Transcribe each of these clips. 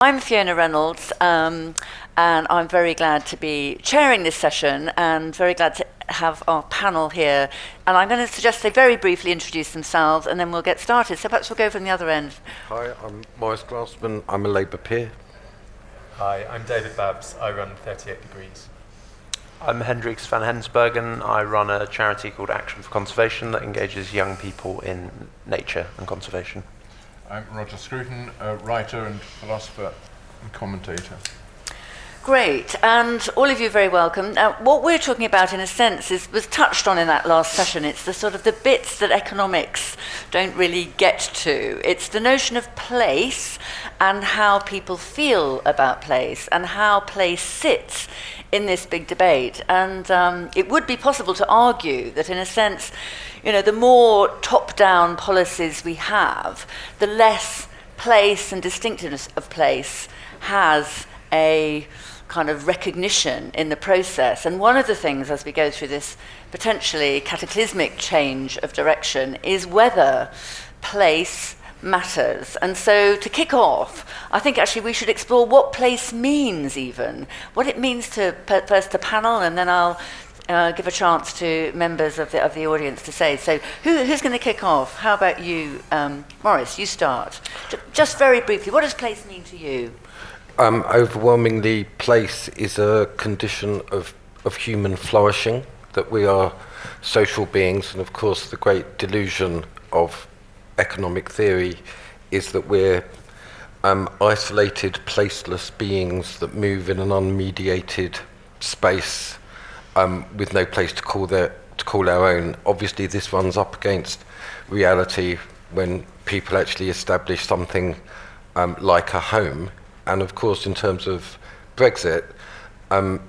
I'm Fiona Reynolds, and I'm very glad to be chairing this session and very glad to have our panel here. And I'm going to suggest they very briefly introduce themselves and then we'll get started. So perhaps we'll go from the other end. Hi, I'm Maurice Glassman. I'm a Labour peer. Hi, I'm David Babs. I run 38 Degrees. I'm Hendrix van Hensbergen. I run a charity called Action for Conservation that engages young people in nature and conservation. I'm Roger Scruton, a writer and philosopher and commentator. Great, and all of you are very welcome. What we're talking about, in a sense, was touched on in that last session. It's the sort of the bits that economics don't really get to. It's the notion of place and how people feel about place and how place sits in this big debate. And it would be possible to argue that, in a sense, you know, the more top-down policies we have, the less place and distinctiveness of place has a kind of recognition in the process. And one of the things as we go through this potentially cataclysmic change of direction is whether place matters. And so to kick off, I think actually we should explore what place means, even what it means to first the panel, and then I'll give a chance to members of the audience to say. So who's going to kick off? How about you, Maurice? You start. Just very briefly, what does place mean to you? Overwhelmingly, place is a condition of human flourishing, that we are social beings, and of course the great delusion of economic theory is that we're isolated, placeless beings that move in an unmediated space with no place to call our own. Obviously this runs up against reality when people actually establish something like a home. And of course, in terms of Brexit,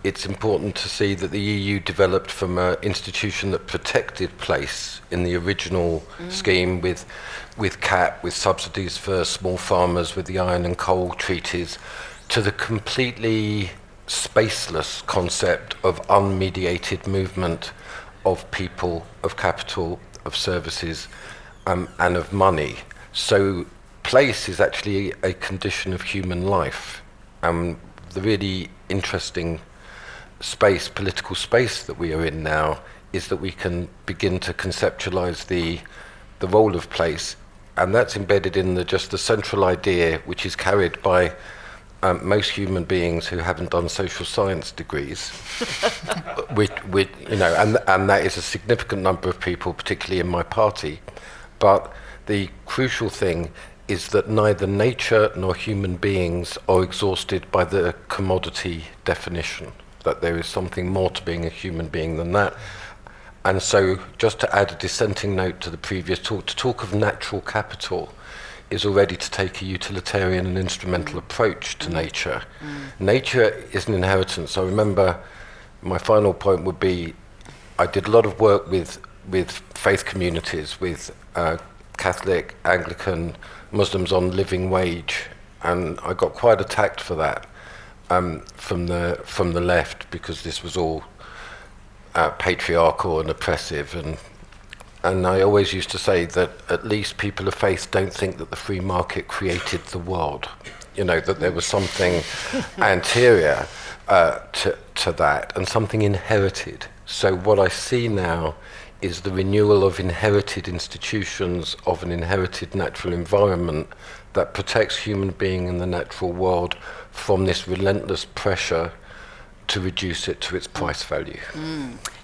it's important to see that the EU developed from an institution that protected place in the original scheme with CAP, with subsidies for small farmers, with the iron and coal treaties, to the completely spaceless concept of unmediated movement of people, of capital, of services, and of money. So place is actually a condition of human life. The really interesting space, political space that we are in now, is that we can begin to conceptualize the role of place, and that's embedded in just the central idea, which is carried by most human beings who haven't done social science degrees, and that is a significant number of people, particularly in my party. But the crucial thing is that neither nature nor human beings are exhausted by the commodity definition, that there is something more to being a human being than that. And so, just to add a dissenting note to the previous talk, to talk of natural capital is already to take a utilitarian and instrumental approach to nature. Nature is an inheritance. I remember my final point would be, I did a lot of work with faith communities, with Catholic, Anglican, Muslims on living wage, and I got quite attacked for that from the left, because this was all patriarchal and oppressive, and I always used to say that at least people of faith don't think that the free market created the world, that there was something anterior to that, and something inherited. So what I see now is the renewal of inherited institutions, of an inherited natural environment that protects human being in the natural world from this relentless pressure to reduce it to its price value.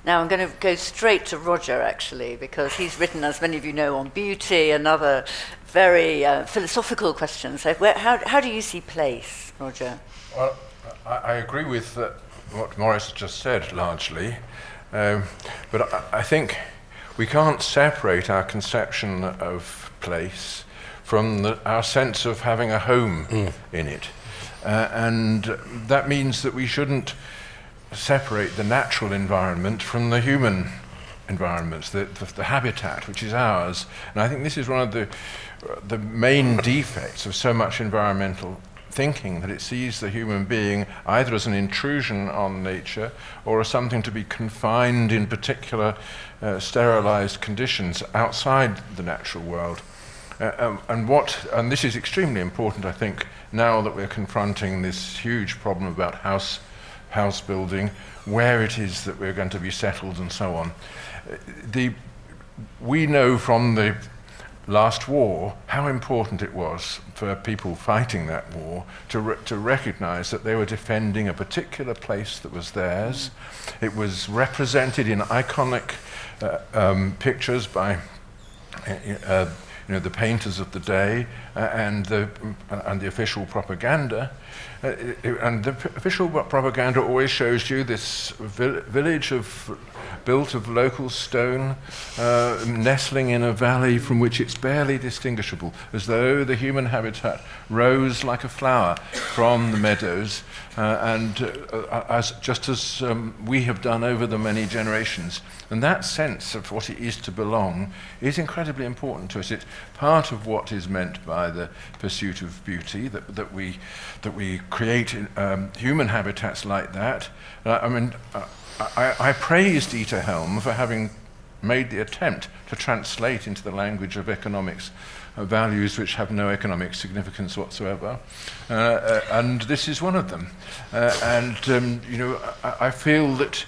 Now I'm going to go straight to Roger, actually, because he's written, as many of you know, on beauty and other very philosophical questions. So how do you see place, Roger? Well, I agree with what Maurice just said, largely. But I think we can't separate our conception of place from our sense of having a home in it. And that means that we shouldn't separate the natural environment from the human environments, the habitat which is ours. And I think this is one of the main defects of so much environmental thinking, that it sees the human being either as an intrusion on nature or as something to be confined in particular sterilized conditions outside the natural world. And this is extremely important, I think, now that we're confronting this huge problem about house building, where it is that we're going to be settled and so on. We know from the last war how important it was for people fighting that war to recognize that they were defending a particular place that was theirs. It was represented in iconic pictures by the painters of the day and the official propaganda. And the official propaganda always shows you this village built of local stone, nestling in a valley from which it's barely distinguishable, as though the human habitat rose like a flower from the meadows, just as we have done over the many generations. And that sense of what it is to belong is incredibly important to us. It's part of what is meant by the pursuit of beauty, that we create human habitats like that. I praised Dieter Helm for having made the attempt to translate into the language of economics values which have no economic significance whatsoever, and this is one of them. I feel that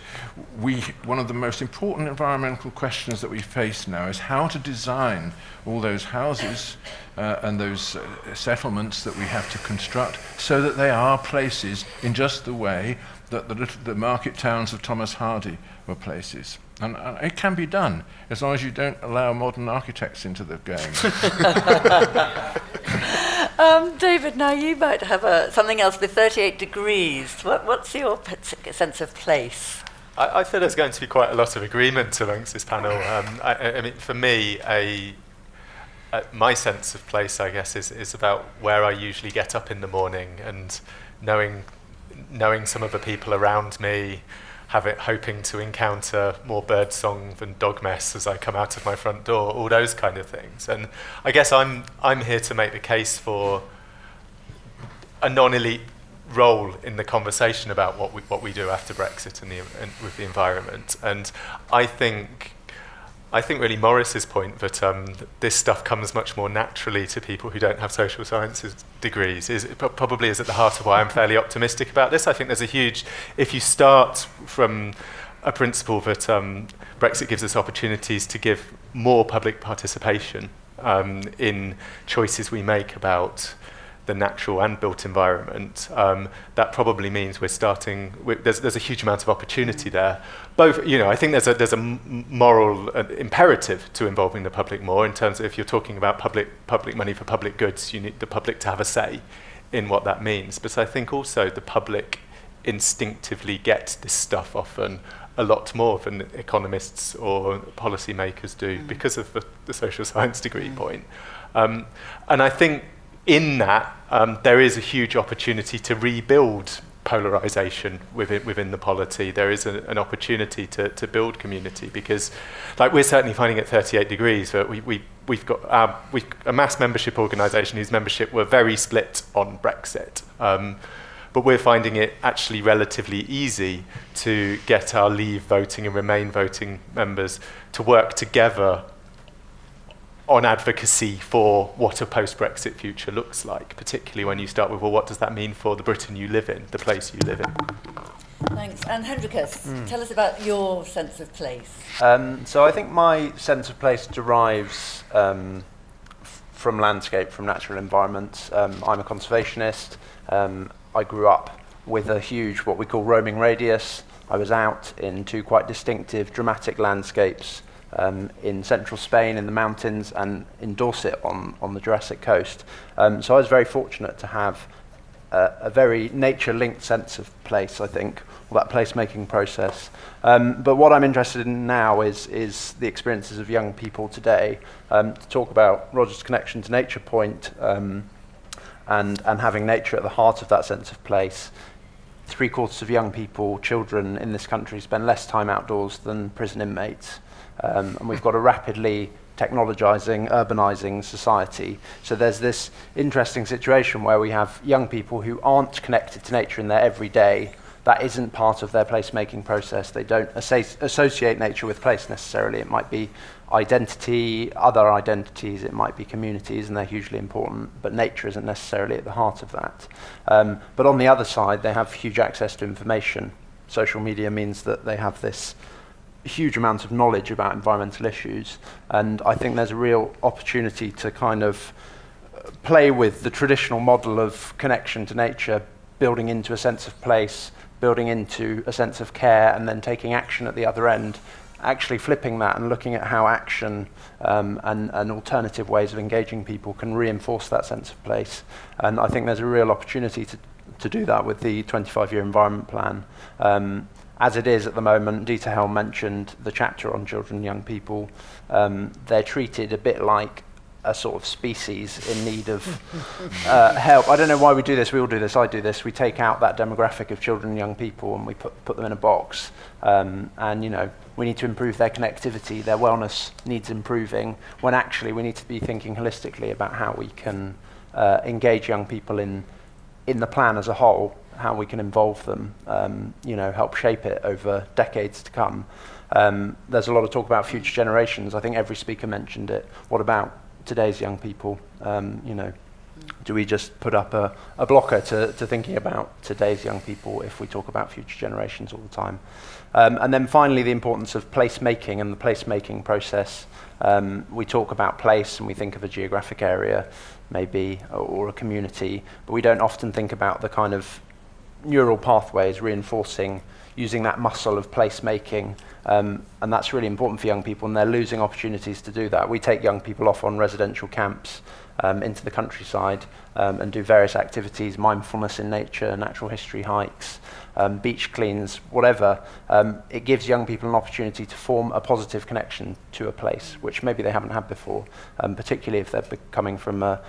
one of the most important environmental questions that we face now is how to design all those houses and those settlements that we have to construct so that they are places in just the way that the market towns of Thomas Hardy were places. And it can be done, as long as you don't allow modern architects into the game. David, now you might have something else with 38 degrees. What's your sense of place? I feel there's going to be quite a lot of agreement amongst this panel. I mean, for me, my sense of place, I guess, is about where I usually get up in the morning and knowing some of the people around me, hoping to encounter more birdsong than dog mess as I come out of my front door, all those kind of things. And I guess I'm here to make the case for a non-elite role in the conversation about what we do after Brexit and with the environment. And I think really Maurice's point that this stuff comes much more naturally to people who don't have social sciences degrees probably is at the heart of why I'm fairly optimistic about this. I think there's if you start from a principle that Brexit gives us opportunities to give more public participation in choices we make about the natural and built environment, that probably means we're starting. There's a huge amount of opportunity there. Both, I think there's a moral imperative to involving the public more in terms of if you're talking about public money for public goods, you need the public to have a say in what that means. But I think also the public instinctively get this stuff often a lot more than economists or policymakers do because of the social science degree point. And I think in that, there is a huge opportunity to rebuild polarization within the polity. There is an opportunity to build community because, we're certainly finding at 38 degrees that we've got a mass membership organisation whose membership were very split on Brexit. But we're finding it actually relatively easy to get our Leave voting and Remain voting members to work together on advocacy for what a post-Brexit future looks like, particularly when you start with, well, what does that mean for the Britain you live in, the place you live in? Thanks. And Hendrikus, tell us about your sense of place. So I think my sense of place derives from landscape, from natural environments. I'm a conservationist. I grew up with a huge, what we call roaming radius. I was out in two quite distinctive, dramatic landscapes in central Spain, in the mountains, and in Dorset on the Jurassic coast. So I was very fortunate to have a very nature-linked sense of place, I think, or that place-making process. But what I'm interested in now is the experiences of young people today, to talk about Roger's connection to Nature Point, and having nature at the heart of that sense of place. 3/4 of young people, children in this country, spend less time outdoors than prison inmates. And we've got a rapidly technologising, urbanising society. So there's this interesting situation where we have young people who aren't connected to nature in their everyday. that isn't part of their placemaking process. They don't associate nature with place necessarily. It might be identity, other identities, it might be communities, and they're hugely important, but nature isn't necessarily at the heart of that. But on the other side, they have huge access to information. Social media means that they have this huge amount of knowledge about environmental issues, and I think there's a real opportunity to kind of play with the traditional model of connection to nature, building into a sense of place, building into a sense of care, and then taking action at the other end, actually flipping that and looking at how action and alternative ways of engaging people can reinforce that sense of place. And I think there's a real opportunity to do that with the 25-year environment plan. As it is at the moment, Dieter Helm mentioned the chapter on children and young people. They're treated a bit like a sort of species in need of help. I don't know why we do this. We all do this. I do this. We take out that demographic of children and young people and we put them in a box. And, you know, we need to improve their connectivity. Their wellness needs improving, when actually we need to be thinking holistically about how we can engage young people in the plan as a whole, how we can involve them, you know, help shape it over decades to come. There's a lot of talk about future generations. I think every speaker mentioned it. What about today's young people? You know, do we just put up a blocker to thinking about today's young people if we talk about future generations all the time? And then finally, the importance of placemaking and the placemaking process. We talk about place and we think of a geographic area, maybe, or a community, but we don't often think about the kind of neural pathways reinforcing, using that muscle of placemaking, and that's really important for young people, and they're losing opportunities to do that. We take young people off on residential camps into the countryside and do various activities, mindfulness in nature, natural history hikes, beach cleans, whatever. It gives young people an opportunity to form a positive connection to a place, which maybe they haven't had before, particularly if they're coming from a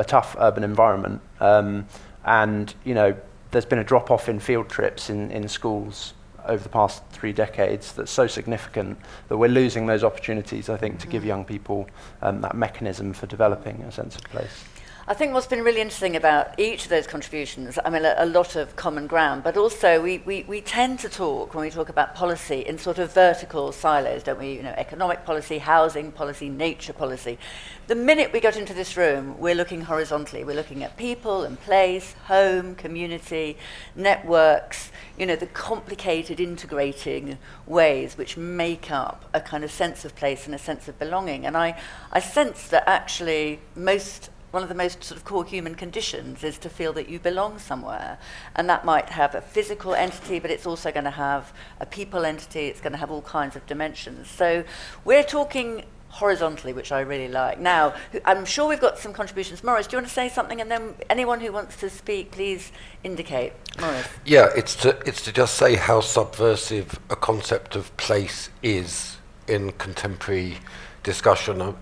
tough urban environment. And you know, there's been a drop-off in field trips in schools over the past 3 decades that's so significant that we're losing those opportunities, I think, to give young people that mechanism for developing a sense of place. I think what's been really interesting about each of those contributions, I mean, a lot of common ground, but also we tend to talk, when we talk about policy, in sort of vertical silos, don't we? You know, economic policy, housing policy, nature policy. The minute we got into this room, we're looking horizontally. We're looking at people and place, home, community, networks, you know, the complicated integrating ways which make up a kind of sense of place and a sense of belonging. And I sense that actually one of the most sort of core human conditions is to feel that you belong somewhere. And that might have a physical entity, but it's also going to have a people entity. It's going to have all kinds of dimensions. So we're talking horizontally, which I really like. Now, I'm sure we've got some contributions. Maurice, do you want to say something? And then anyone who wants to speak, please indicate. Maurice. Yeah, it's to just say how subversive a concept of place is in contemporary discussion.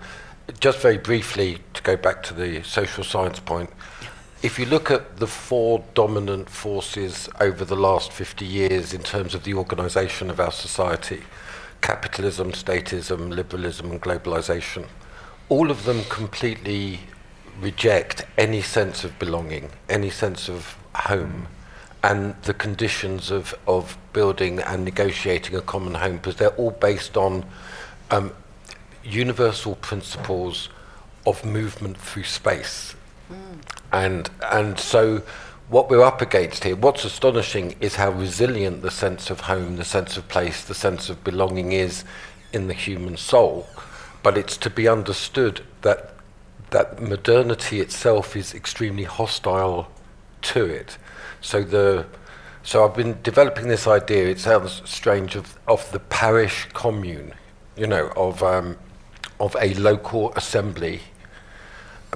Just very briefly, to go back to the social science point, if you look at the 4 dominant forces over the last 50 years in terms of the organisation of our society, capitalism, statism, liberalism and globalisation, all of them completely reject any sense of belonging, any sense of home, and the conditions of building and negotiating a common home, because they're all based on universal principles of movement through space. And so what we're up against here, what's astonishing is how resilient the sense of home, the sense of place, the sense of belonging is in the human soul. But it's to be understood that modernity itself is extremely hostile to it. So I've been developing this idea, it sounds strange, of the parish commune, you know, of a local assembly,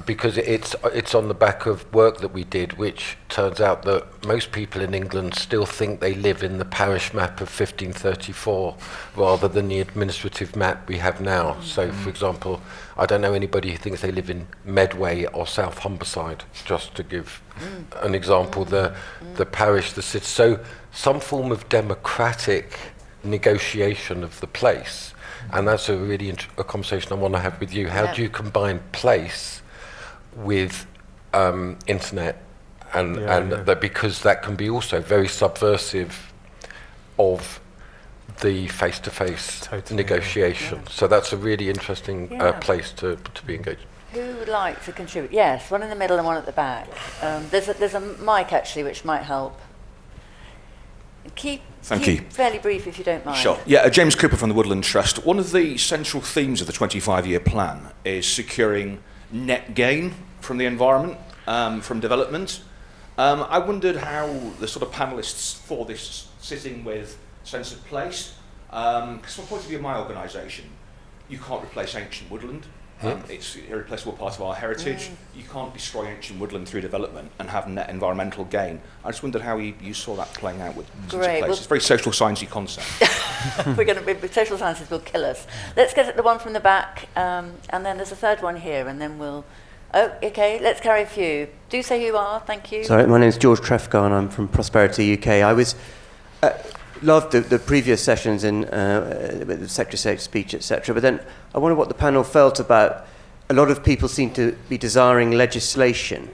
because it's on the back of work that we did, which turns out that most people in England still think they live in the parish map of 1534 rather than the administrative map we have now. So, for example, I don't know anybody who thinks they live in Medway or South Humberside, just to give an example. The parish, the city. So some form of democratic negotiation of the place. And that's a really a conversation I want to have with you. How do you combine place with internet and that because that can be also very subversive of the face-to-face negotiation. So that's a really interesting place to be engaged. Who would like to contribute? Yes, one in the middle and one at the back. There's a mic actually which might help. Keep fairly brief if you don't mind. Sure. Yeah, James Cooper from the Woodland Trust. One of the central themes of the 25-year plan is securing net gain from the environment, from development. I wondered how the sort of panellists for this sitting with sense of place, because from the point of view of my organisation, you can't replace ancient woodland. It's an irreplaceable part of our heritage. You can't destroy ancient woodland through development and have net environmental gain. I just wondered how you saw that playing out with sense of place. Well, it's a very social sciencey concept. Social sciences will kill us. Let's get at the one from the back, and then there's a third one here, and then we'll... Oh, okay, let's carry a few. Do say who you are, thank you. Sorry, my name's George Trefgar and I'm from Prosperity UK. I was... loved the previous sessions in the Secretary of speech, etc. But then I wonder what the panel felt about. A lot of people seem to be desiring legislation,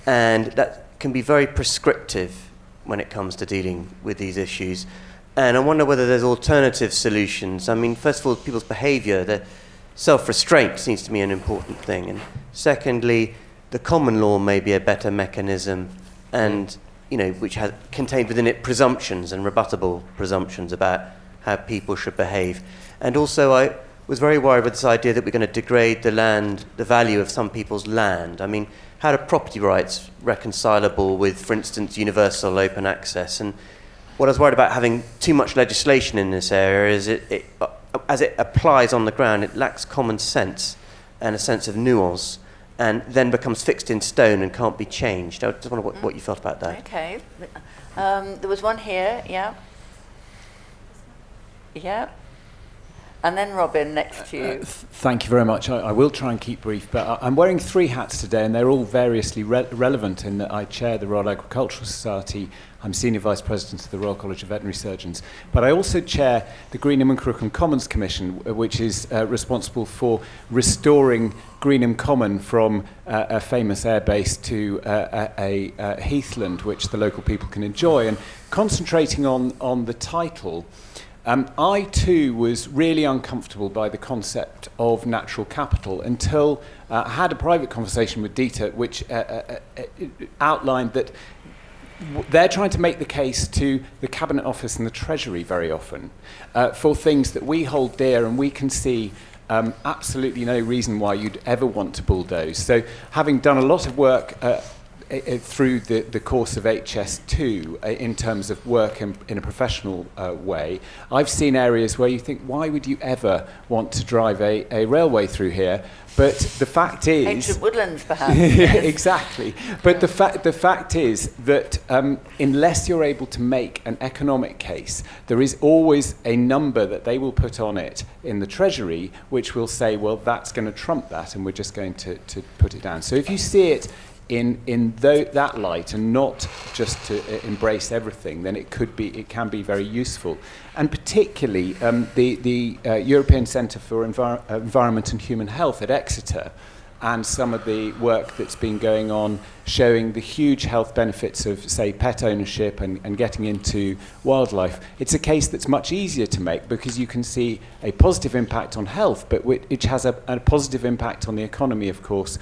and that can be very prescriptive when it comes to dealing with these issues. And I wonder whether there's alternative solutions. I mean, first of all, people's behaviour, the self-restraint seems to me an important thing. And secondly, the common law may be a better mechanism, and which has contained within it presumptions and rebuttable presumptions about how people should behave. And also I was very worried with this idea that we're going to degrade the value of some people's land. I mean, how are property rights reconcilable with, for instance, universal open access? And what I was worried about having too much legislation in this area is as it applies on the ground, it lacks common sense and a sense of nuance, and then becomes fixed in stone and can't be changed. I just wonder what you felt about that. Okay. There was one here, yeah. Yeah. And then Robin, next to you. Thank you very much. I will try and keep brief, but I'm wearing three hats today, and they're all variously relevant in that I chair the Royal Agricultural Society, I'm Senior Vice President of the Royal College of Veterinary Surgeons, but I also chair the Greenham and Crookham Commons Commission, which is responsible for restoring Greenham Common from a famous airbase to a heathland which the local people can enjoy. And concentrating on the title, I too was really uncomfortable by the concept of natural capital until I had a private conversation with Dieter, which outlined that they're trying to make the case to the Cabinet Office and the Treasury very often for things that we hold dear, and we can see absolutely no reason why you'd ever want to bulldoze. So having done a lot of work through the course of HS2 in terms of work in a professional way, I've seen areas where you think, why would you ever want to drive a railway through here? But the fact is... Ancient woodlands, perhaps. Yes. Exactly. But the fact is that unless you're able to make an economic case, there is always a number that they will put on it in the Treasury, which will say, well, that's going to trump that, and we're just going to put it down. So if you see it in that light and not just to embrace everything, then it can be very useful. And particularly the European Centre for Environment and Human Health at Exeter, and some of the work that's been going on showing the huge health benefits of, say, pet ownership and getting into wildlife. It's a case that's much easier to make because you can see a positive impact on health, but which has a positive impact on the economy, of course,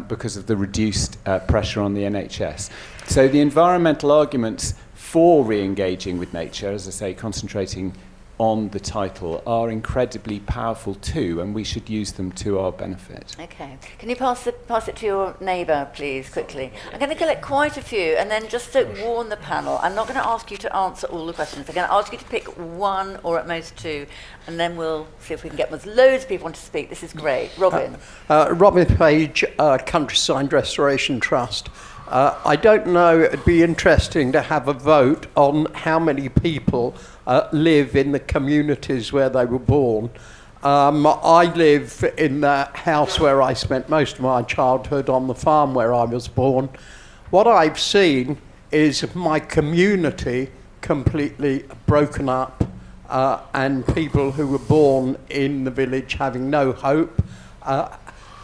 because of the reduced pressure on the NHS. So the environmental arguments for re-engaging with nature, as I say, concentrating on the title, are incredibly powerful too, and we should use them to our benefit. Okay. Can you pass it to your neighbour, please, quickly? I'm going to collect quite a few, and then just to warn the panel, I'm not going to ask you to answer all the questions. I'm going to ask you to pick one or at most two, and then we'll see if we can get with loads of people want to speak. This is great. Robin. Robin Page, Countryside Restoration Trust. I don't know, it'd be interesting to have a vote on how many people live in the communities where they were born. I live in the house where I spent most of my childhood, on the farm where I was born. What I've seen is my community completely broken up, and people who were born in the village having no hope.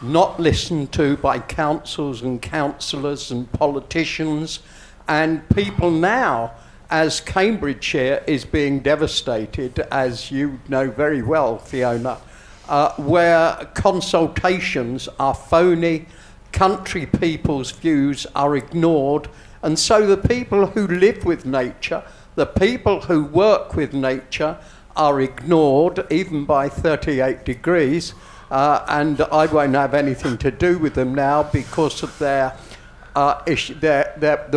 not listened to by councils and councillors and politicians and people now, as Cambridgeshire is being devastated, as you know very well, Fiona, where consultations are phony, country people's views are ignored, and so the people who live with nature, the people who work with nature, are ignored, even by 38 degrees, and I won't have anything to do with them now because of the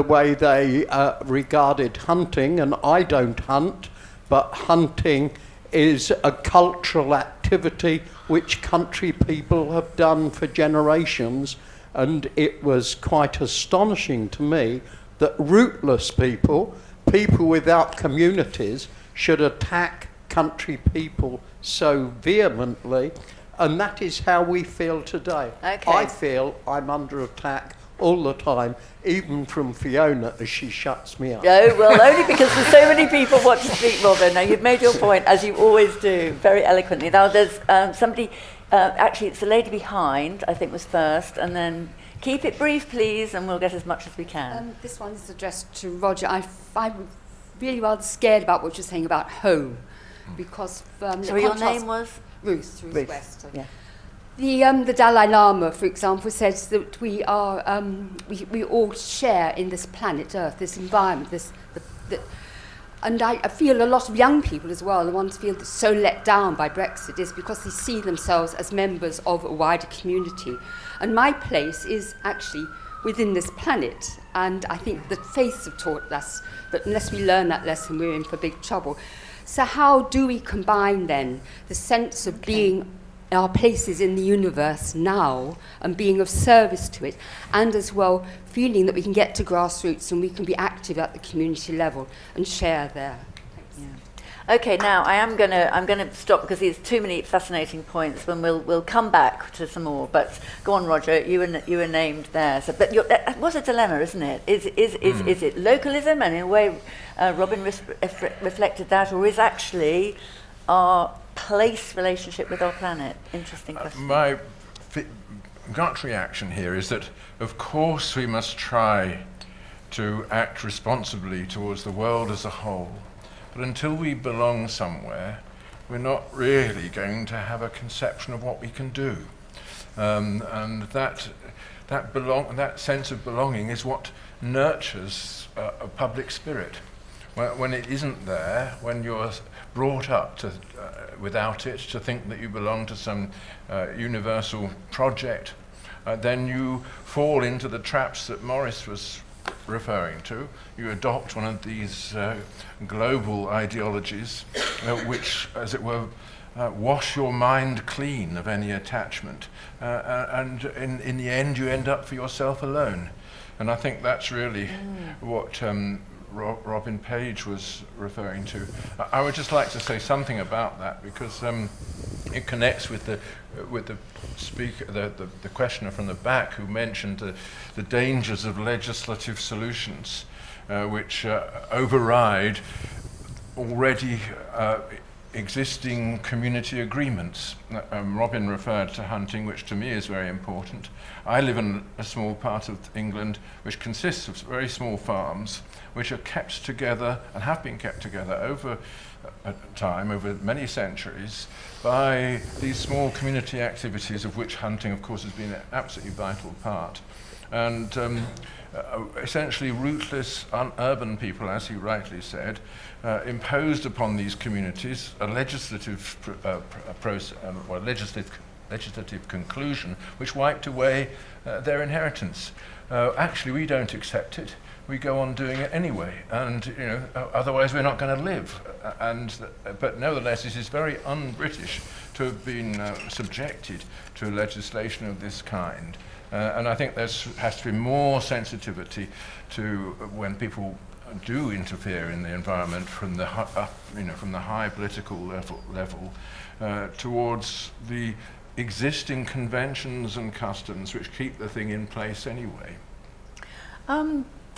way they regarded hunting, and I don't hunt, but hunting is a cultural activity which country people have done for generations, and it was quite astonishing to me that rootless people, people without communities, should attack country people so vehemently, and that is how we feel today. Okay. I feel I'm under attack all the time, even from Fiona as she shuts me up. Oh, well, only because there's so many people want to speak, Robin. Now, you've made your point, as you always do, very eloquently. Now, there's somebody, actually, it's the lady behind, I think was first, and then keep it brief, please, and we'll get as much as we can. This one is addressed to Roger. I'm really rather scared about what you're saying about home, because... so your name was? Ruth West. Yeah. The Dalai Lama, for example, says that we are we all share in this planet Earth, this environment, and I feel a lot of young people as well, the ones who feel so let down by Brexit, is because they see themselves as members of a wider community. And my place is actually within this planet, and I think that faiths have taught us that unless we learn that lesson, we're in for big trouble. So how do we combine then the sense of being our places in the universe now and being of service to it, and as well feeling that we can get to grassroots and we can be active at the community level and share there. Thanks. Yeah. Okay, now I'm gonna stop because there's too many fascinating points. When we'll come back to some more. But go on, Roger. You were named there. So, but that was a dilemma, isn't it? Is it localism, and in a way, Robin reflected that, or is actually our place relationship with our planet? Interesting question. My gut reaction here is that, of course, we must try to act responsibly towards the world as a whole. But until we belong somewhere, we're not really going to have a conception of what we can do. And that sense of belonging is what nurtures a public spirit. When it isn't there, when you're brought up to, without it, to think that you belong to some universal project, then you fall into the traps that Morris was referring to. You adopt one of these global ideologies which, as it were, wash your mind clean of any attachment. And in the end, you end up for yourself alone. And I think that's really what Robin Page was referring to. I would just like to say something about that, because it connects with the speaker, the questioner from the back, who mentioned the dangers of legislative solutions, which override already existing community agreements. Robin referred to hunting, which to me is very important. I live in a small part of England which consists of very small farms, which are kept together and have been kept together over time, over many centuries, by these small community activities, of which hunting, of course, has been an absolutely vital part. And essentially rootless, urban people, as he rightly said, imposed upon these communities a legislative legislative conclusion which wiped away their inheritance. Actually, we don't accept it. We go on doing it anyway, and otherwise we're not going to live. But nevertheless, it is very un-British to have been subjected to legislation of this kind. And I think there has to be more sensitivity to when people do interfere in the environment from the high political level towards the existing conventions and customs which keep the thing in place anyway.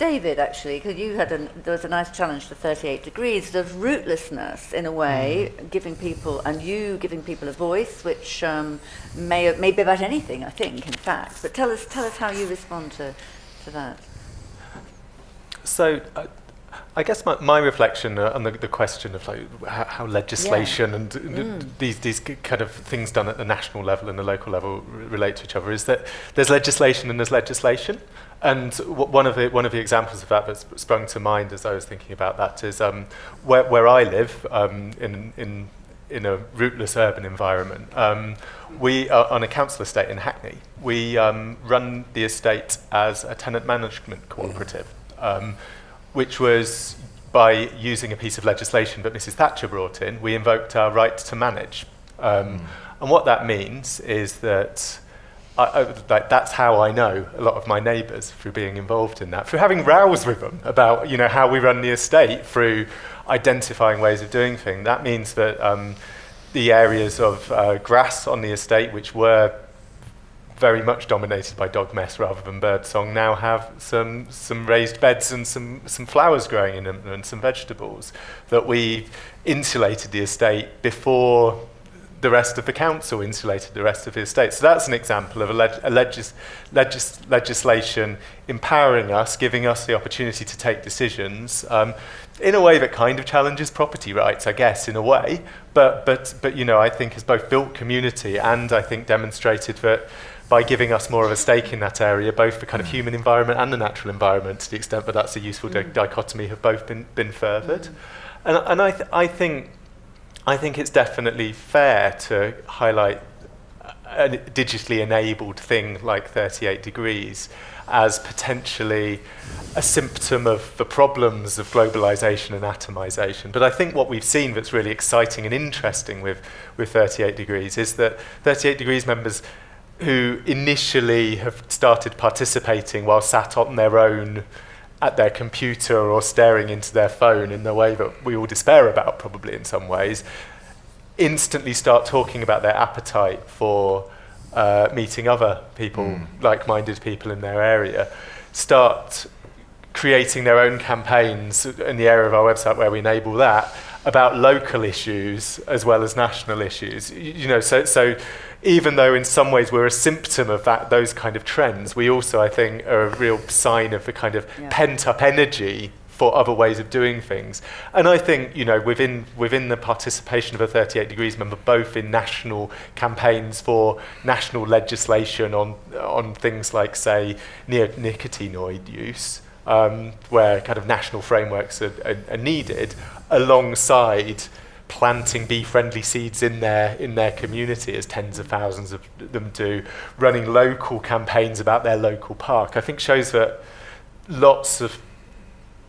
David, actually, because there was a nice challenge to 38 degrees of rootlessness in a way, giving people a voice, which may be about anything, I think, in fact. But tell us how you respond to that. So, I guess my reflection on the question of like how legislation and these kind of things done at the national level and the local level relate to each other is that there's legislation and there's legislation. And one of the examples of that that's sprung to mind as I was thinking about that is where I live in a rootless urban environment. We are on a council estate in Hackney. We run the estate as a tenant management cooperative, which was by using a piece of legislation that Mrs. Thatcher brought in, we invoked our right to manage. And what that means is that that's how I know a lot of my neighbours through being involved in that, through having rows with them about how we run the estate, through identifying ways of doing things. That means that the areas of grass on the estate, which were very much dominated by dog mess rather than birdsong, now have some raised beds and some flowers growing in them and some vegetables, that we insulated the estate before the rest of the council insulated the rest of the estate. So that's an example of a legislation empowering us, giving us the opportunity to take decisions in a way that kind of challenges property rights, I guess, in a way. But I think has both built community and I think demonstrated that by giving us more of a stake in that area, both the kind of human environment and the natural environment, to the extent that that's a useful dichotomy, have both been furthered. And I think it's definitely fair to highlight a digitally enabled thing like 38 degrees as potentially a symptom of the problems of globalization and atomization. But I think what we've seen that's really exciting and interesting with 38 degrees is that 38 degrees members who initially have started participating while sat on their own at their computer or staring into their phone in the way that we all despair about, probably in some ways, instantly start talking about their appetite for meeting other people, like-minded people in their area, start creating their own campaigns in the area of our website where we enable that about local issues as well as national issues. So even though in some ways we're a symptom of those kind of trends, we also, I think, are a real sign of the kind of pent-up energy for other ways of doing things. And I think, within the participation of a 38 Degrees member, both in national campaigns for national legislation on things like, say, neonicotinoid use, where kind of national frameworks are needed, alongside planting bee-friendly seeds in their community, as tens of thousands of them do, running local campaigns about their local park, I think shows that lots of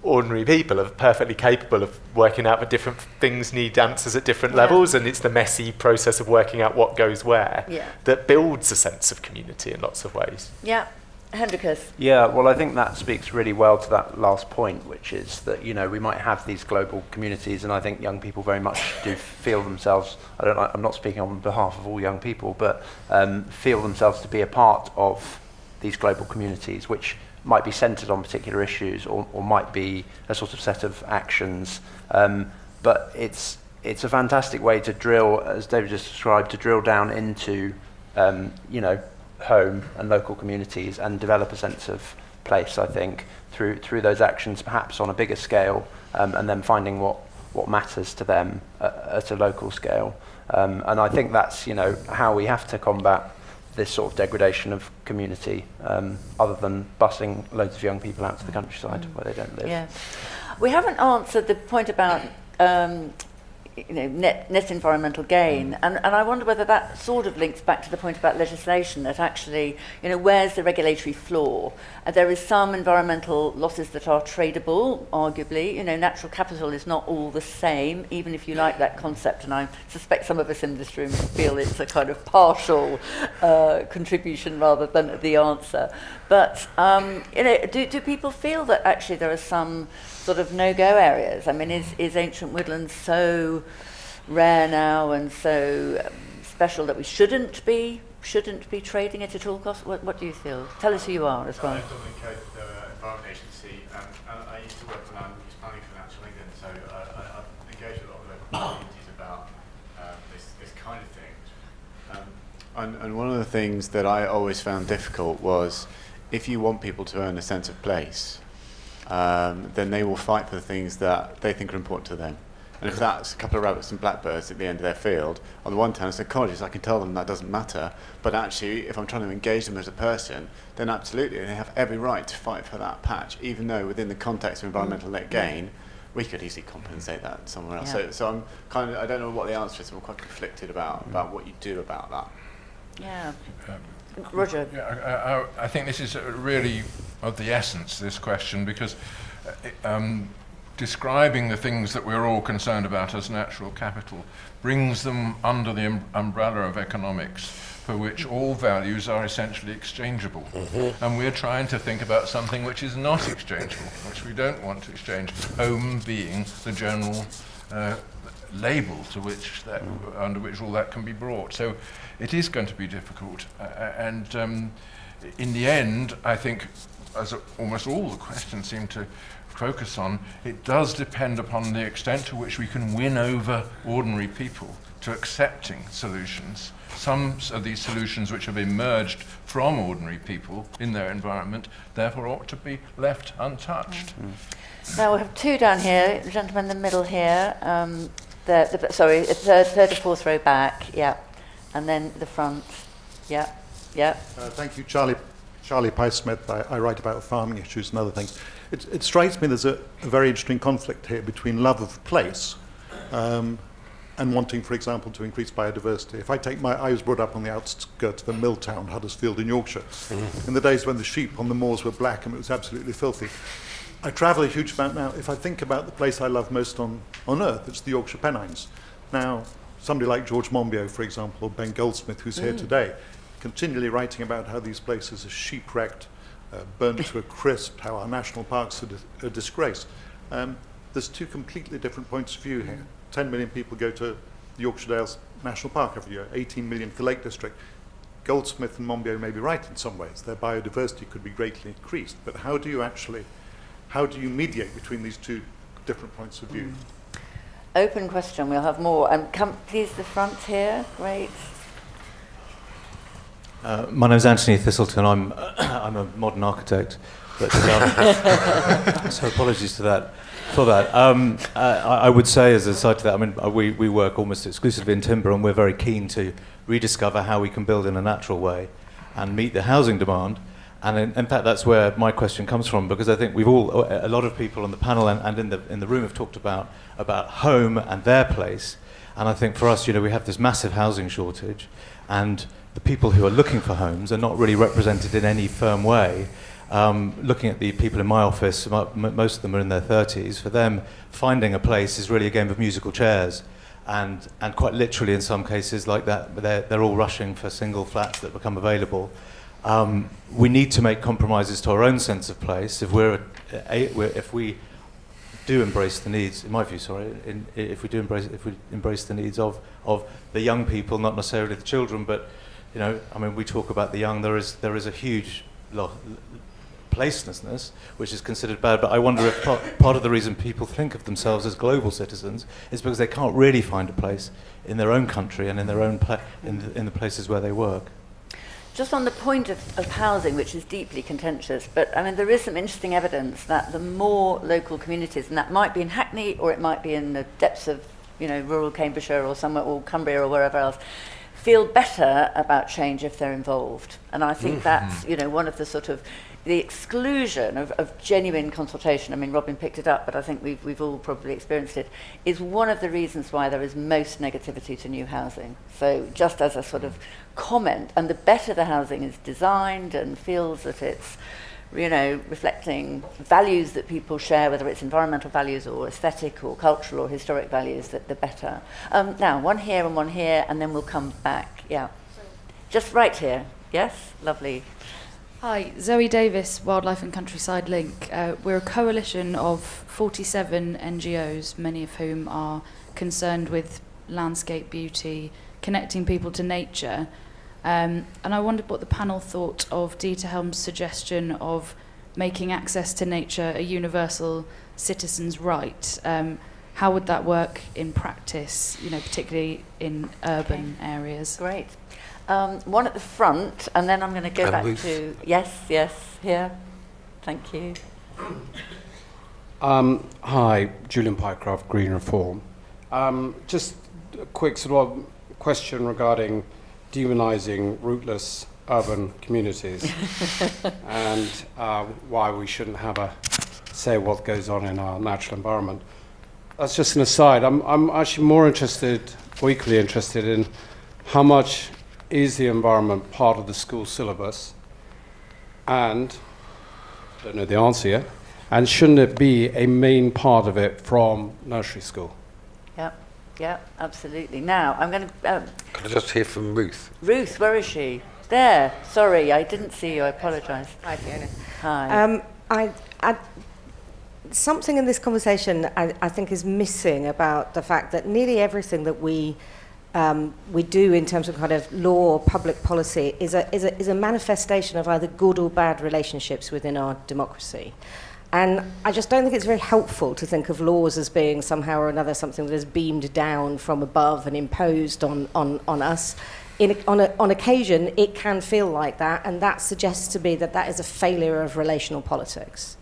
ordinary people are perfectly capable of working out that different things need answers at different levels, and it's the messy process of working out what goes where that builds a sense of community in lots of ways. Yeah. Hendrikus. Yeah, well, I think that speaks really well to that last point, which is that, we might have these global communities, and I think young people very much do feel themselves, I'm not speaking on behalf of all young people, but feel themselves to be a part of these global communities, which might be centred on particular issues or might be a sort of set of actions. But it's a fantastic way to drill, as David just described, to drill down into, home and local communities and develop a sense of place, I think, through those actions, perhaps on a bigger scale, and then finding what matters to them at a local scale. And I think that's, how we have to combat this sort of degradation of community, other than busing loads of young people out to the countryside where they don't live. Yeah. We haven't answered the point about net environmental gain, and I wonder whether that sort of links back to the point about legislation, that actually, where's the regulatory flaw? There is some environmental losses that are tradable, arguably. Natural capital is not all the same, even if you like that concept, and I suspect some of us in this room feel it's a kind of partial contribution rather than the answer. But do people feel that actually there are some sort of no-go areas? I mean, is ancient woodland so rare now and so special that we shouldn't be trading it at all costs? What do you feel? Tell us who you are as well. Dominic Cope, the Environment Agency. Council England, so I've engaged with a lot of local communities about this kind of thing. And one of the things that I always found difficult was, if you want people to earn a sense of place, then they will fight for the things that they think are important to them. And if that's a couple of rabbits and blackbirds at the end of their field, on the one hand, as psychologists, I can tell them that doesn't matter. But actually, if I'm trying to engage them as a person, then absolutely, they have every right to fight for that patch, even though within the context of environmental net gain, we could easily compensate that somewhere else. Yeah. So I'm I don't know what the answer is, so I'm quite conflicted about what you do about that. Yeah. Roger. Yeah, I think this is really of the essence, this question, because describing the things that we're all concerned about as natural capital brings them under the umbrella of economics, for which all values are essentially exchangeable. And we're trying to think about something which is not exchangeable, which we don't want to exchange, home being the general label to which under which all that can be brought. So it is going to be difficult. And in the end, I think, as almost all the questions seem to focus on, it does depend upon the extent to which we can win over ordinary people to accepting solutions. Some of these solutions which have emerged from ordinary people in their environment therefore ought to be left untouched. Now we have two down here, the gentleman in the middle here, third or fourth row back, yeah, and then the front, yeah. Thank you, Charlie Pye-Smith. I write about farming issues and other things. It strikes me there's a very interesting conflict here between love of place and wanting, for example, to increase biodiversity. If I take I was brought up on the outskirts of a mill town, Huddersfield in Yorkshire, in the days when the sheep on the moors were black and it was absolutely filthy. I travel a huge amount now. If I think about the place I love most on earth, it's the Yorkshire Pennines. Now, somebody like George Monbiot, for example, or Ben Goldsmith, who's here today, continually writing about how these places are sheep-wrecked, burnt to a crisp, how our national parks are a disgrace. There's two completely different points of view here. 10 million people go to the Yorkshire Dales National Park every year, 18 million for Lake District. Goldsmith and Monbiot may be right in some ways. Their biodiversity could be greatly increased, but how do you mediate between these two different points of view? Open question, we'll have more. Come, please, the front here, great. My name's Anthony Thistleton. I'm a modern architect, but so apologies for that. I would say, as a side to that, I mean, we work almost exclusively in timber, and we're very keen to rediscover how we can build in a natural way and meet the housing demand. And in fact, that's where my question comes from, because I think a lot of people on the panel and in the room have talked about home and their place. And I think for us, we have this massive housing shortage, and the people who are looking for homes are not really represented in any firm way. Looking at the people in my office, most of them are in their 30s. For them, finding a place is really a game of musical chairs. And quite literally, in some cases like that, they're all rushing for single flats that become available. We need to make compromises to our own sense of place. If we do embrace the needs, in my view, if we embrace the needs of the young people, not necessarily the children, but we talk about the young. There is a huge placelessness, which is considered bad. But I wonder if part of the reason people think of themselves as global citizens is because they can't really find a place in their own country and in their own in the places where they work. Just on the point of housing, which is deeply contentious, but there is some interesting evidence that the more local communities, and that might be in Hackney or it might be in the depths of rural Cambridgeshire or somewhere, or Cumbria or wherever else, feel better about change if they're involved. And I think that's one of the sort of the exclusion of genuine consultation. Robin picked it up, but I think we've all probably experienced it, is one of the reasons why there is most negativity to new housing. So just as a sort of comment, and the better the housing is designed and feels that it's reflecting values that people share, whether it's environmental values or aesthetic or cultural or historic values, that the better. Now, one here, and then we'll come back. Yeah. Just right here. Yes? Lovely. Hi, Zoe Davis, Wildlife and Countryside Link. We're a coalition of 47 NGOs, many of whom are concerned with landscape beauty, connecting people to nature. And I wondered what the panel thought of Dieter Helm's suggestion of making access to nature a universal citizen's right. How would that work in practice, particularly in urban areas? Great. One at the front, and then I'm going to go back Ruth. to... Yes, here. Thank you. Hi, Julian Pycroft, Green Reform. Just a quick sort of question regarding demonising rootless urban communities and why we shouldn't have a say what goes on in our natural environment. That's just an aside. I'm actually more interested, or equally interested, in how much is the environment part of the school syllabus, and I don't know the answer yet, and shouldn't it be a main part of it from nursery school? Yeah, absolutely. Now, I'm going to... Can I just hear from Ruth? Ruth, where is she? There. Sorry, I didn't see you. I apologise. Hi, Fiona. Hi. Something in this conversation I think is missing about the fact that nearly everything that we do in terms of kind of law or public policy is a manifestation of either good or bad relationships within our democracy. And I just don't think it's very helpful to think of laws as being somehow or another something that is beamed down from above and imposed on us. On occasion, it can feel like that, and that suggests to me that is a failure of relational politics.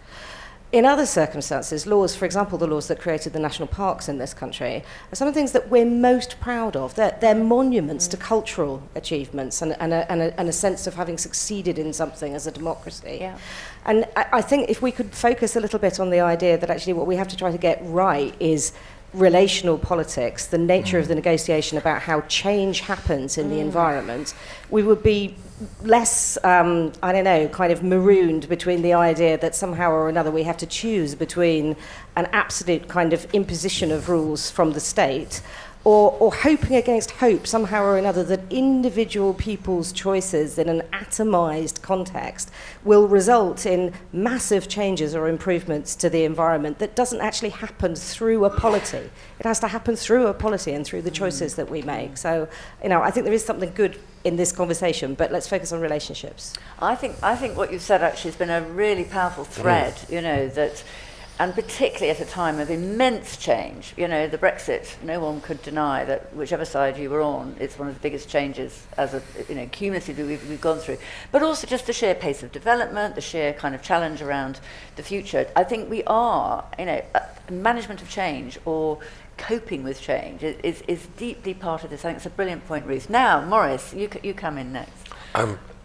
In other circumstances, laws, for example, the laws that created the national parks in this country, are some of the things that we're most proud of. They're monuments to cultural achievements and a sense of having succeeded in something as a democracy. Yeah. And I think if we could focus a little bit on the idea that actually what we have to try to get right is relational politics, the nature of the negotiation about how change happens in the environment, we would be less, kind of marooned between the idea that somehow or another we have to choose between an absolute kind of imposition of rules from the state or hoping against hope somehow or another that individual people's choices in an atomized context will result in massive changes or improvements to the environment that doesn't actually happen through a polity. It has to happen through a polity and through the choices that we make. So, I think there is something good in this conversation, but let's focus on relationships. I think what you've said actually has been a really powerful thread, that... And particularly at a time of immense change, the Brexit, no one could deny that whichever side you were on, it's one of the biggest changes as cumulatively we've gone through. But also just the sheer pace of development, the sheer kind of challenge around the future. I think we are, management of change or coping with change is deeply part of this. I think it's a brilliant point, Ruth. Now, Maurice, you come in next.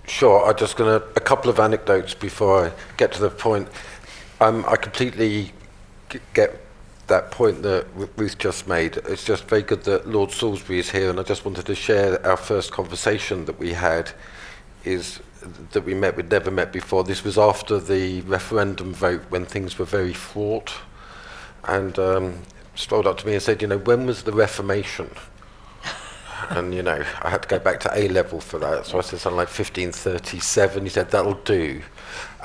Sure. I'm just going to a couple of anecdotes before I get to the point. I completely get that point that Ruth just made. It's just very good that Lord Salisbury is here, and I just wanted to share our first conversation that we had is that we'd never met before. This was after the referendum vote when things were very fraught, and strolled up to me and said, when was the Reformation? And, I had to go back to A-level for that, so I said something like 1537. He said, that'll do.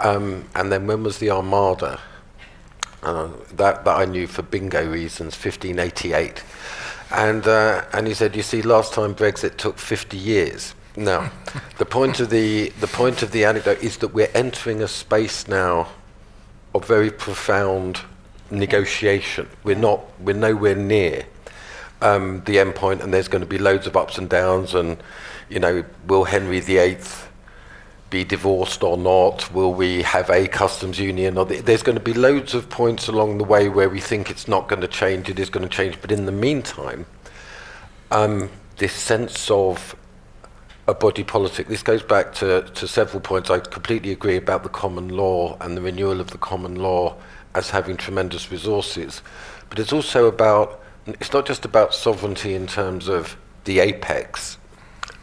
And then when was the Armada? That I knew for bingo reasons, 1588. And he said, you see, last time Brexit took 50 years. Now, the point of the anecdote is that we're entering a space now of very profound negotiation. We're nowhere near the end point, and there's going to be loads of ups and downs, and will Henry VIII be divorced or not? Will we have a customs union? There's going to be loads of points along the way where we think it's not going to change, it is going to change. But in the meantime, this sense of a body politic, this goes back to several points. I completely agree about the common law and the renewal of the common law as having tremendous resources. But it's also about, it's not just about sovereignty in terms of the apex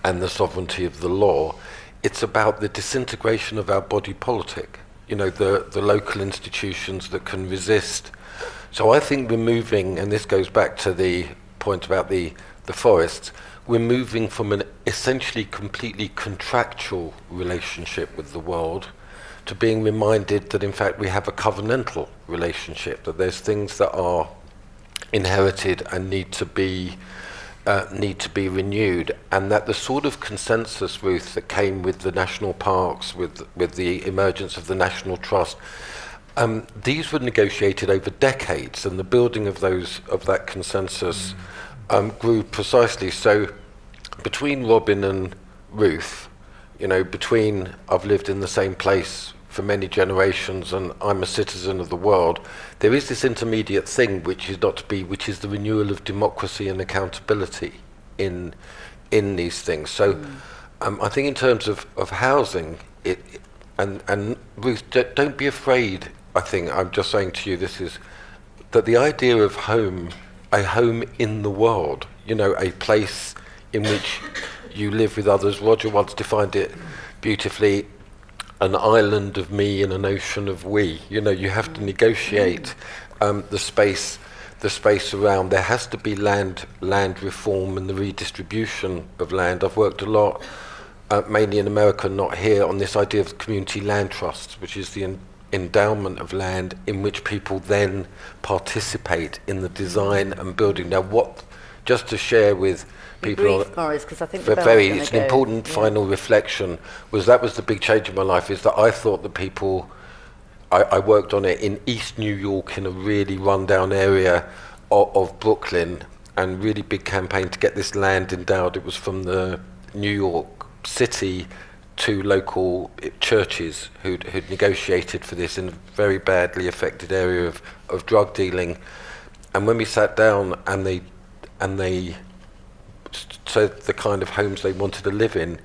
and the sovereignty of the law. It's about the disintegration of our body politic, the local institutions that can resist. So I think we're moving, and this goes back to the point about the forests, we're moving from an essentially completely contractual relationship with the world to being reminded that in fact we have a covenantal relationship, that there's things that are inherited and need to be need to be renewed, and that the sort of consensus, Ruth, that came with the national parks, with the emergence of the National Trust, these were negotiated over decades, and the building of that consensus grew precisely. So between Robin and Ruth, between I've lived in the same place for many generations and I'm a citizen of the world, there is this intermediate thing which is the renewal of democracy and accountability in these things. So I think in terms of housing, and Ruth, don't be afraid. I think I'm just saying to you, this is that the idea of home, a home in the world, a place in which you live with others. Roger once defined it beautifully: an island of me in an ocean of we. You have to negotiate the space around. There has to be land reform and the redistribution of land. I've worked a lot, mainly in America, not here, on this idea of community land trusts, which is the endowment of land in which people then participate in the design and building. Now, just to share with people, Morris, 'cause I think it's an important final reflection, was the big change in my life, is that I thought that people, I worked on it in East New York, in a really rundown area of Brooklyn, and really big campaign to get this land endowed. It was from the New York City to local churches who'd negotiated for this in a very badly affected area of drug dealing. And when we sat down and they said the kind of homes they wanted to live in,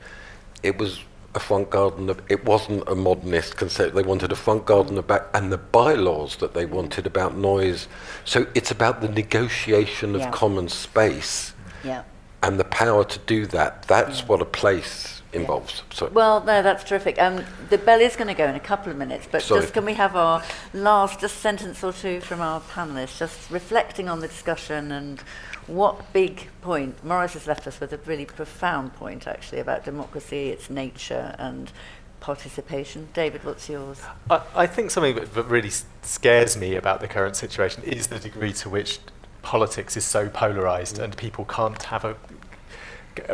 it was a front garden. It wasn't a modernist concept. They wanted a front garden back, and the bylaws that they wanted about noise. So it's about the negotiation of common space and the power to do that. That's what a place involves. So. Well, no, that's terrific. The bell is going to go in a couple of minutes, but just can we have our last sentence or two from our panellists, just reflecting on the discussion and what big point. Morris has left us with a really profound point, actually, about democracy, its nature and participation. David, what's yours? I think something that really scares me about the current situation is the degree to which politics is so polarised and people can't have a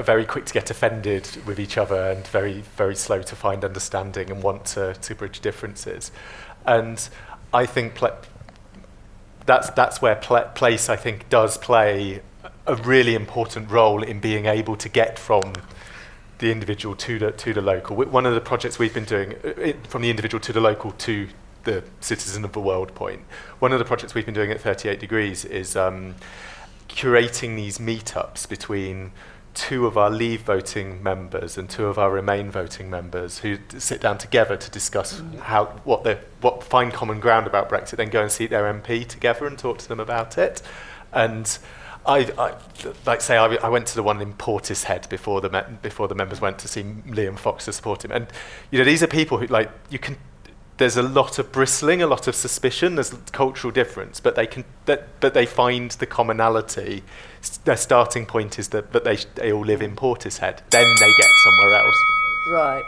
very quick to get offended with each other and very, very slow to find understanding and want to bridge differences. And I think that's where place, I think, does play a really important role in being able to get from the individual to the local. One of the projects we've been doing, from the individual to the local to the citizen of the world point, one of the projects we've been doing at 38 Degrees is curating these meetups between two of our Leave voting members and two of our Remain voting members, who sit down together to discuss what find common ground about Brexit, then go and see their MP together and talk to them about it. And I went to the one in Portishead before the members went to see Liam Fox to support him. And these are people who there's a lot of bristling, a lot of suspicion. There's cultural difference, but they find the commonality. Their starting point is that they all live in Portishead. Then they get somewhere else. Right.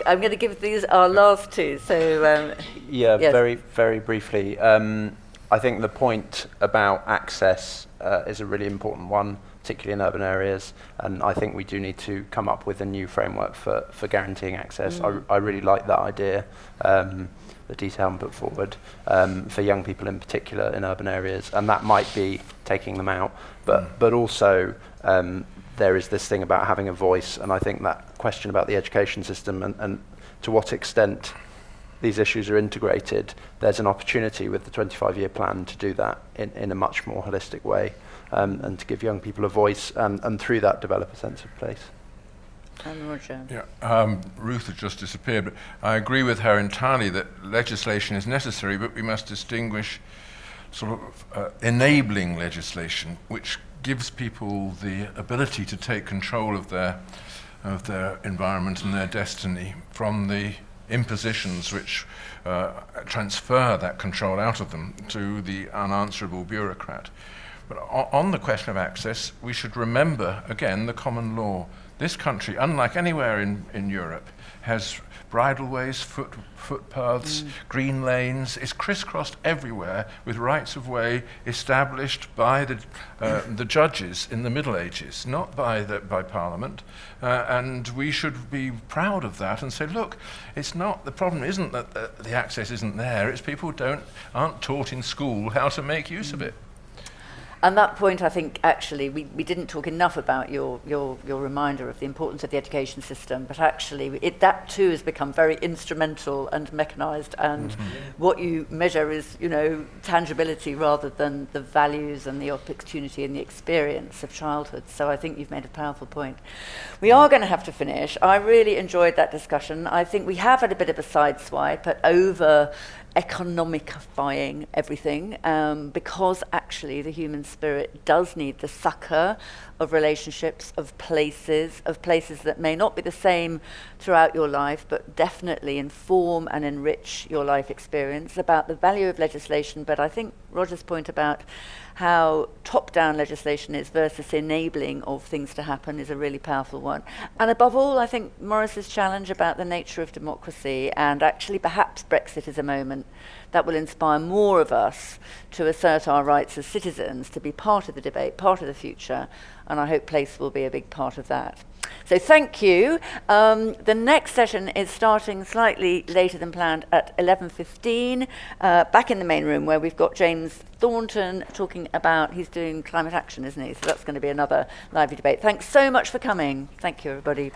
I'm going to give these our last two. So yes. Very, very briefly. I think the point about access is a really important one, particularly in urban areas, and I think we do need to come up with a new framework for guaranteeing access. I really like that idea, the detail put forward, for young people in particular in urban areas, and that might be taking them out, but also there is this thing about having a voice, and I think that question about the education system and to what extent these issues are integrated, there's an opportunity with the 25-year plan to do that in a much more holistic way, and to give young people a voice, and through that develop a sense of place. And Roger. Yeah, Ruth has just disappeared, but I agree with her entirely that legislation is necessary, but we must distinguish sort of enabling legislation, which gives people the ability to take control of their environment and their destiny, from the impositions which transfer that control out of them to the unanswerable bureaucrat. But on the question of access, we should remember, again, the common law. This country, unlike anywhere in Europe, has bridleways, footpaths, green lanes. It's crisscrossed everywhere with rights of way established by the judges in the Middle Ages, not by Parliament. And we should be proud of that and say, look, it's not, the problem isn't that the access isn't there, it's people aren't taught in school how to make use of it. And that point, I think, actually, we didn't talk enough about your reminder of the importance of the education system, but actually that too has become very instrumental and mechanised, and what you measure is, tangibility rather than the values and the opportunity and the experience of childhood. So I think you've made a powerful point. We are going to have to finish. I really enjoyed that discussion. I think we have had a bit of a sideswipe at economifying everything, because actually the human spirit does need the succour of relationships, of places that may not be the same throughout your life, but definitely inform and enrich your life experience, about the value of legislation. But I think Roger's point about how top-down legislation is versus enabling of things to happen is a really powerful one. And above all, I think Maurice's challenge about the nature of democracy, and actually perhaps Brexit is a moment that will inspire more of us to assert our rights as citizens, to be part of the debate, part of the future, and I hope Place will be a big part of that. So thank you. The next session is starting slightly later than planned at 11:15, back in the main room where we've got James Thornton talking about, he's doing climate action, isn't he? So that's going to be another lively debate. Thanks so much for coming. Thank you, everybody.